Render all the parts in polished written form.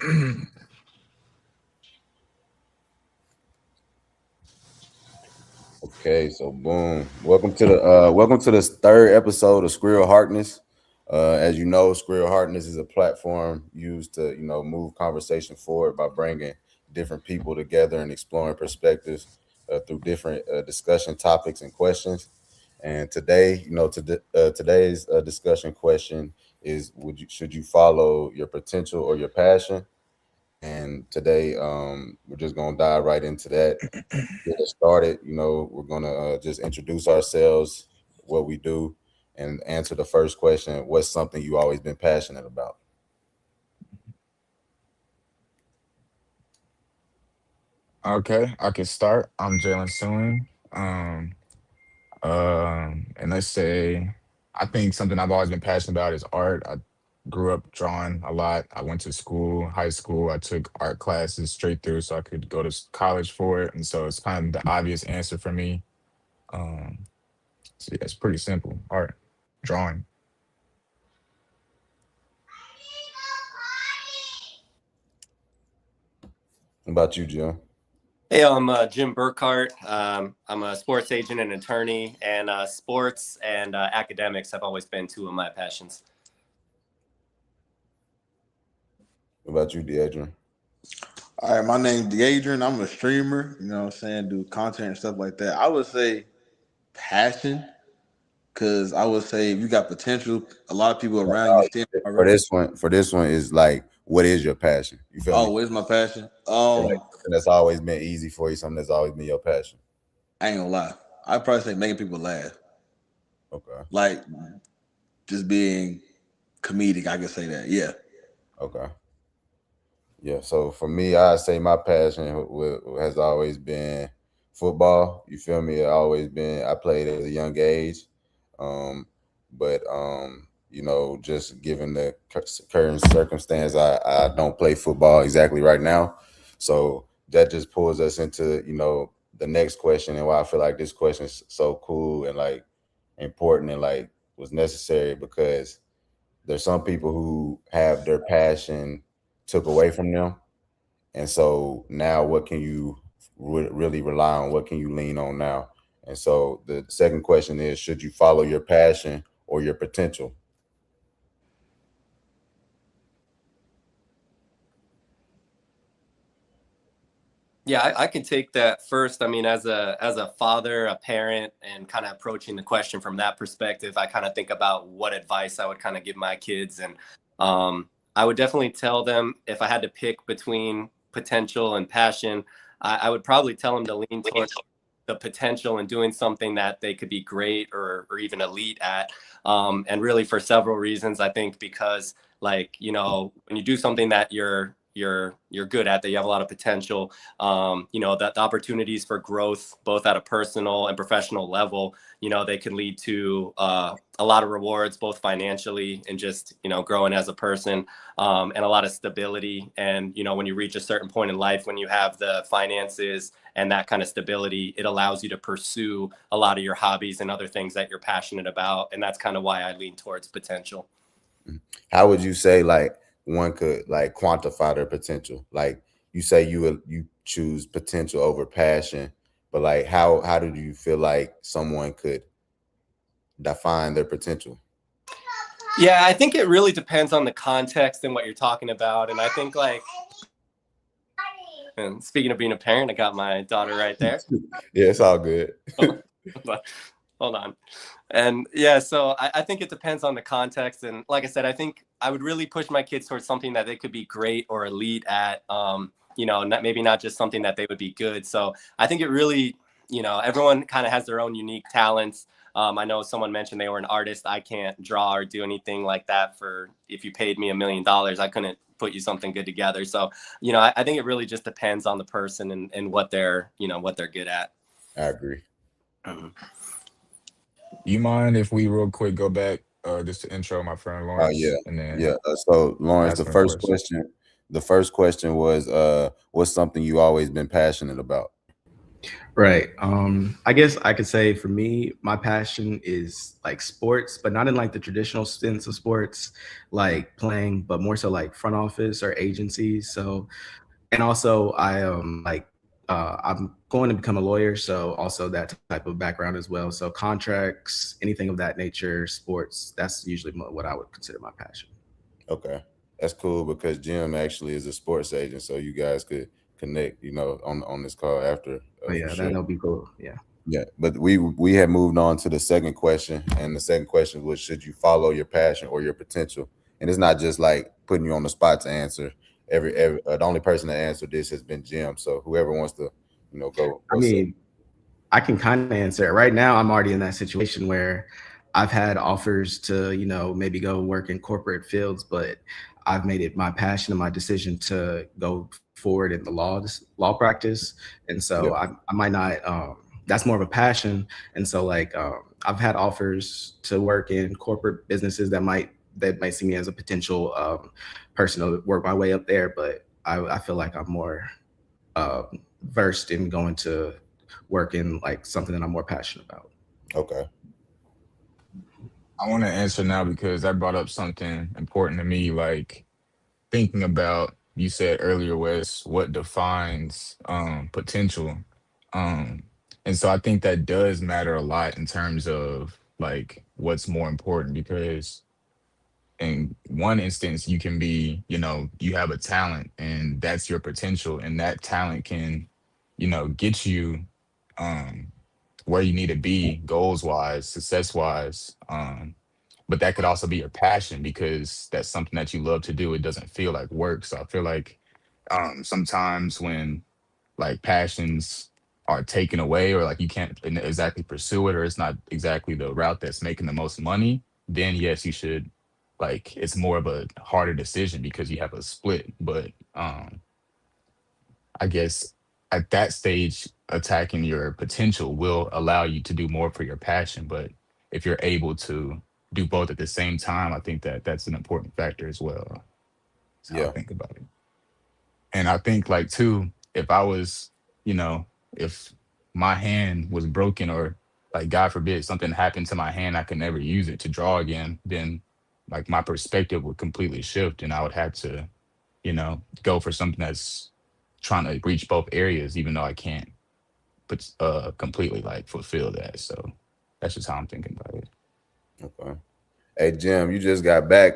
Okay, so boom. Welcome to this third episode of SKRILL'D Harkness. As you know, SKRILL'D Harkness is a platform used to, move conversation forward by bringing different people together and exploring perspectives through different discussion topics and questions. And today, today's discussion question is: should you follow your potential or your passion? And today, we're just gonna dive right into that. Get us started. We're gonna just introduce ourselves, what we do, and answer the first question: what's something you always been passionate about? Okay, I can start. I'm Jalen Soon. And let's say I think something I've always been passionate about is art. I grew up drawing a lot. I went to school, high school. I took art classes straight through so I could go to college for it. And so it's kind of the obvious answer for me. Um, so yeah, it's pretty simple. Art, drawing. What about you, Jim? Hey, I'm Jim Burkhart. I'm a sports agent and attorney, and sports and academics have always been two of my passions. What about you, Deidre? All right, my name's Deadrian. I'm a streamer, you know what I'm saying, do content and stuff like that. I would say passion, because I would say if you got potential, a lot of people around you stand For already. this one is like, what is your passion? You feel Oh, me? where's my passion? Like something that's always been easy for you, something that's always been your passion. I ain't gonna lie. I'd probably say making people laugh. Okay. Like just being comedic, I could say that. Yeah. Okay. Yeah, so for me, I say my passion has always been football. You feel me? I played at a young age. Um, but just given the current circumstance, I don't play football exactly right now. So that just pulls us into, the next question, and why I feel like this question is so cool and like important and like was necessary, because there's some people who have their passion took away from them, and so now, what can you really rely on? What can you lean on now? And so the second question is: should you follow your passion or your potential? Yeah, I can take that first. I mean, as a father, a parent, and kind of approaching the question from that perspective, I kind of think about what advice I would kind of give my kids, and I would definitely tell them if I had to pick between potential and passion, I would probably tell them to lean towards the potential and doing something that they could be great or even elite at, and really for several reasons. I think because, like, when you do something that you're good at, that you have a lot of potential, that the opportunities for growth, both at a personal and professional level, they can lead to a lot of rewards, both financially and just, growing as a person, and a lot of stability. And, when you reach a certain point in life, when you have the finances and that kind of stability, it allows you to pursue a lot of your hobbies and other things that you're passionate about. And that's kind of why I lean towards potential. How would you say like one could like quantify their potential? Like you say you choose potential over passion, but like how do you feel like someone could define their potential? Yeah, I think it really depends on the context and what you're talking about. And I think, like, and speaking of being a parent, I got my daughter right there. Yeah, it's all good. Hold on. And yeah, so I think it depends on the context. And like I said, I think I would really push my kids towards something that they could be great or elite at, maybe not just something that they would be good. So I think it really, everyone kind of has their own unique talents. I know someone mentioned they were an artist. I can't draw or do anything like that. If you paid me $1 million, I couldn't put you something good together. So, I think it really just depends on the person and what they're good at. I agree. Mhm. You mind if we real quick go back just to intro my friend Oh yeah, Lawrence and yeah. then So Lawrence, ask him a question? the first question was, what's something you always been passionate about? Right. I guess I could say for me, my passion is like sports, but not in like the traditional sense of sports, like playing, but more so like front office or agencies. So, and also I'm going to become a lawyer, so also that type of background as well. So contracts, anything of that nature, sports, that's usually what I would consider my passion. Okay, that's cool because Jim actually is a sports agent, so you guys could connect, on this call after Oh for yeah, sure. that'll be cool. Yeah. Yeah, but we had moved on to the second question, and the second question was, should you follow your passion or your potential? And it's not just like putting you on the spot to answer. Every the only person that answered this has been Jim. So whoever wants to, I go second. mean, I can kind of answer it. Right now, I'm already in that situation where I've had offers to, maybe go work in corporate fields, but I've made it my passion and my decision to go forward in the law practice. And so Yeah, I might not, that's more of a passion. And so like, I've had offers to work in corporate businesses that might see me as a potential person to work my way up there. But I feel like I'm more uh, versed in going to work in like something that I'm more passionate about. okay, I want to answer now because that brought up something important to me. Like thinking about, you said earlier, Wes, what defines potential. Um, and so I think that does matter a lot in terms of like what's more important because in one instance you can be, you have a talent and that's your potential, and that talent can, get you um where you need to be goals wise, success wise. But that could also be your passion because that's something that you love to do. It doesn't feel like work. So I feel like sometimes when like passions are taken away or like you can't exactly pursue it or it's not exactly the route that's making the most money, then yes, you should, like it's more of a harder decision because you have a split. But I guess at that stage, attacking your potential will allow you to do more for your passion. But if you're able to do both at the same time, I think that that's an important factor as well. That's how I yeah, think about it. And I think like too, if I was, you know, if my hand was broken or like God forbid something happened to my hand, I could never use it to draw again, then like my perspective would completely shift and I would have to, go for something that's trying to reach both areas, even though I can't but completely like fulfill that. So that's just how I'm thinking about it. okay. Hey Jim, you just got back.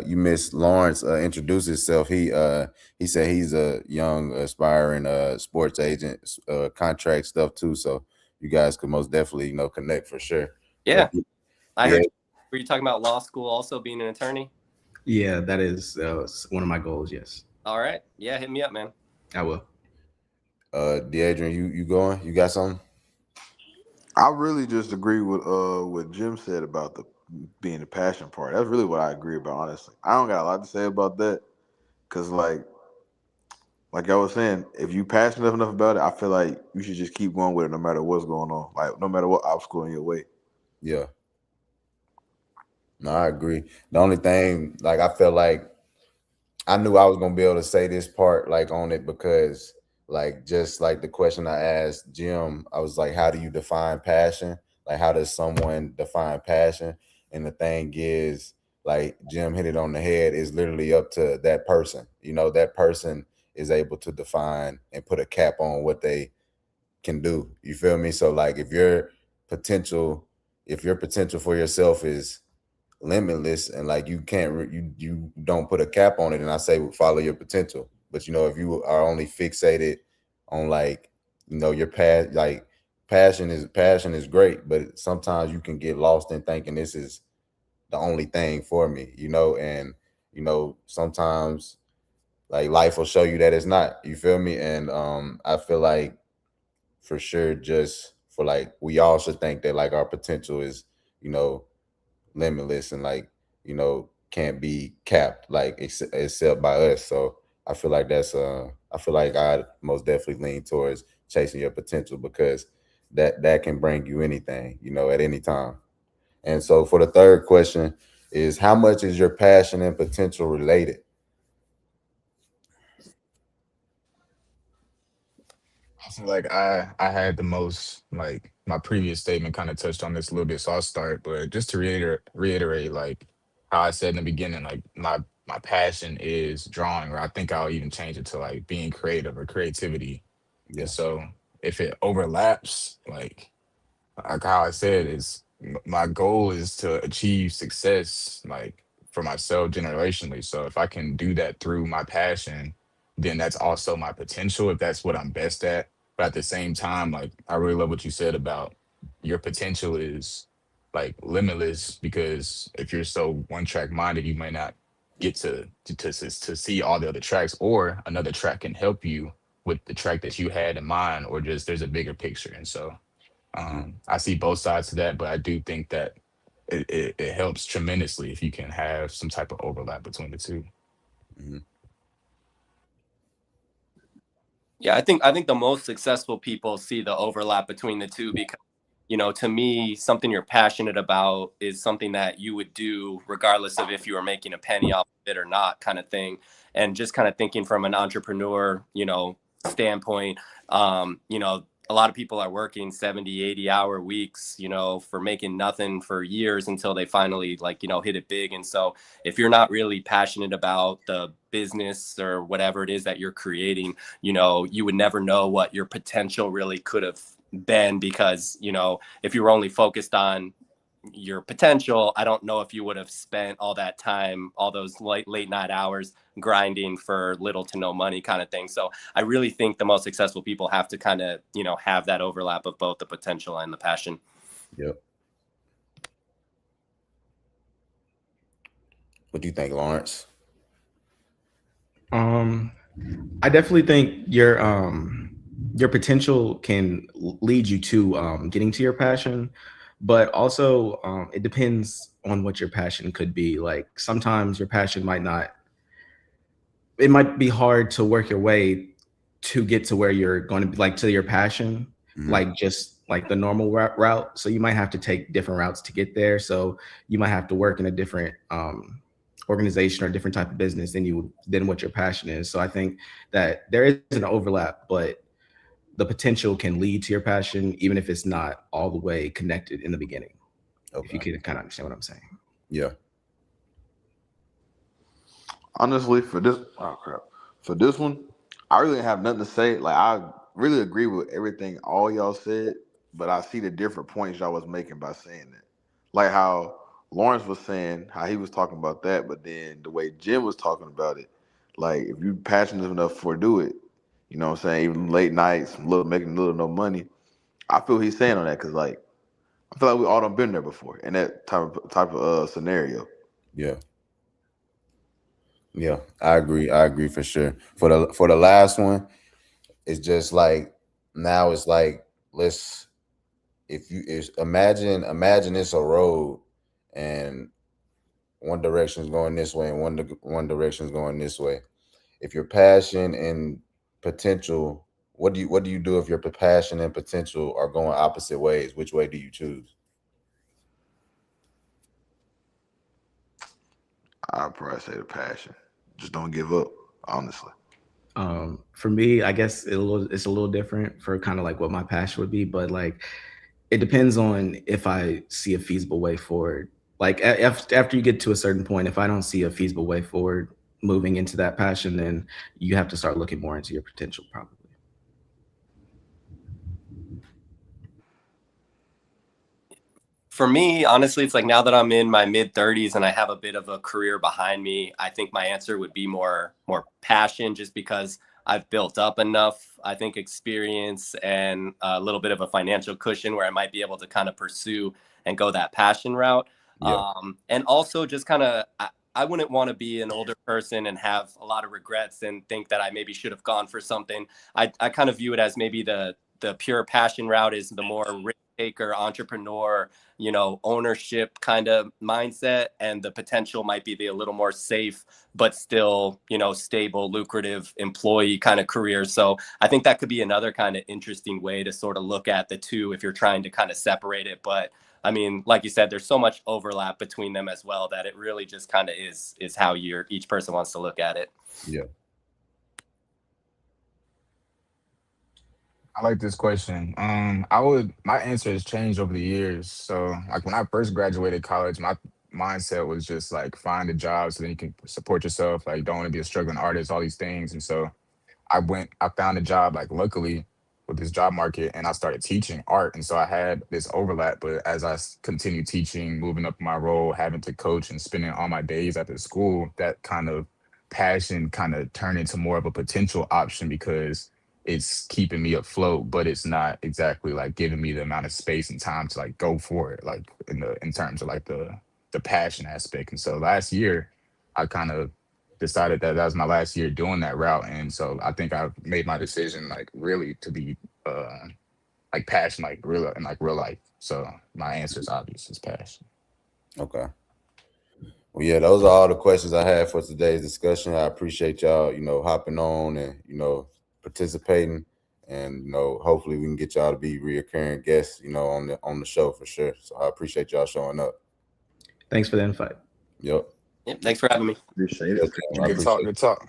You missed Lawrence introduce himself. He said he's a young aspiring sports agent, contract stuff too. So you guys could most definitely connect for sure. But Yeah, I yeah, heard. Were you talking about law school also being an attorney? Yeah, that is one of my goals. Yes, All right. Yeah, hit me up, man. I will. Deadrian, you going? You got something? I really just agree with what Jim said about the being the passion part. That's really what I agree about. Honestly, I don't got a lot to say about that because like I was saying, if you passionate enough about it, I feel like you should just keep going with it no matter what's going on. Like no matter what obstacle in your way. Yeah, no, I agree. The only thing, like, I felt like I knew I was gonna be able to say this part like on it because like just like the question I asked Jim, I was like, how do you define passion? Like how does someone define passion? And the thing is, like Jim hit it on the head, is literally up to that person. That person is able to define and put a cap on what they can do. You feel me? So like potential, if your potential for yourself is limitless and like you can't you don't put a cap on it, and I say follow your potential. But if you are only fixated on like your past, like passion is great, but sometimes you can get lost in thinking this is the only thing for me, and sometimes like life will show you that it's not. You feel me? And I feel like for sure, just for like we all should think that like our potential is you know limitless and like can't be capped like except by us. So I feel like I most definitely lean towards chasing your potential because that can bring you anything at any time. And so for the third question is, how much is your passion and potential related? Like I had the most, like my previous statement kind of touched on this a little bit, so I'll start. But just to reiterate, like how I said in the beginning, like my passion is drawing, or I think I'll even change it to like being creative or creativity. And Yeah. so if it overlaps, like how I said, is my goal is to achieve success, like for myself generationally. So if I can do that through my passion, then that's also my potential if that's what I'm best at. But at the same time, like I really love what you said about your potential is like limitless, because if you're so one track minded, you may not get to see all the other tracks, or another track can help you with the track that you had in mind, or just there's a bigger picture. And so Hmm. I see both sides to that, but I do think that it helps tremendously if you can have some type of overlap between the two. Hmm. Yeah, I think the most successful people see the overlap between the two because, to me, something you're passionate about is something that you would do regardless of if you were making a penny off of it or not, kind of thing. And just kind of thinking from an entrepreneur, standpoint, a lot of people are working 70, 80-hour weeks, for making nothing for years until they finally hit it big. And so if you're not really passionate about the business or whatever it is that you're creating, you would never know what your potential really could have been, because if you were only focused on your potential, I don't know if you would have spent all that time, all those late night hours grinding for little to no money, kind of thing. So I really think the most successful people have to kind of have that overlap of both the potential and the passion. Yep. What do you think, Lawrence? I definitely think your potential can lead you to getting to your passion, but also it depends on what your passion could be. Like sometimes your passion might not. It might be hard to work your way to get to where you're going to be, like to your passion, Hmm. like just like the normal route. So you might have to take different routes to get there. So you might have to work in a different organization or different type of business than what your passion is. So I think that there is an overlap, but the potential can lead to your passion, even if it's not all the way connected in the beginning. If you Okay. can kind of understand what I'm saying. Yeah. Honestly, for this one, I really have nothing to say. Like I really agree with everything all y'all said, but I see the different points y'all was making by saying that. Like how Lawrence was saying how he was talking about that, but then the way Jim was talking about it, like if you're passionate enough for do it, you know what I'm saying, even late nights, making little no money. I feel he's saying on that because like I feel like we all done been there before in that type of scenario. Yeah. Yeah. I agree. I agree for sure. For the last one, it's just like now it's like let's if you is imagine it's a road and one direction is going this way and one direction is going this way. If your passion and potential, what do you do if your passion and potential are going opposite ways? Which way do you choose? I'd probably say the passion. Just don't give up, honestly. For me, I guess it's a little different for kind of like what my passion would be, but like it depends on if I see a feasible way forward. Like after you get to a certain point, if I don't see a feasible way forward moving into that passion, then you have to start looking more into your potential, probably. For me, honestly, it's like now that I'm in my mid 30s and I have a bit of a career behind me, I think my answer would be more passion, just because I've built up enough, I think, experience and a little bit of a financial cushion where I might be able to kind of pursue and go that passion route. Yeah. And also just kind of, I wouldn't want to be an older person and have a lot of regrets and think that I maybe should have gone for something. I kind of view it as maybe the pure passion route is the more risk taker, entrepreneur, ownership kind of mindset, and the potential might be a little more safe, but still, stable, lucrative employee kind of career. So I think that could be another kind of interesting way to sort of look at the two if you're trying to kind of separate it. But I mean, like you said, there's so much overlap between them as well that it really just kind of is how each person wants to look at it. Yeah. I like this question. My answer has changed over the years. So like when I first graduated college, my mindset was just like find a job so then you can support yourself. Like don't want to be a struggling artist, all these things. And so I found a job like luckily with this job market and I started teaching art. And so I had this overlap. But as I continued teaching, moving up my role, having to coach and spending all my days at the school, that kind of passion kind of turned into more of a potential option because it's keeping me afloat, but it's not exactly like giving me the amount of space and time to like go for it, like in terms of like the passion aspect. And so last year, I kind of decided that that was my last year doing that route, and so I think I made my decision like really to be like passion, like real in like real life. So my answer is obvious, it's passion. Okay. Well, yeah, those are all the questions I had for today's discussion. I appreciate y'all, hopping on and, participating. And, hopefully we can get y'all to be reoccurring guests, on the show for sure. So I appreciate y'all showing up. Thanks for the invite. Yep. Yep, thanks for having me. Appreciate it. Yes, I Good talk, appreciate good talk.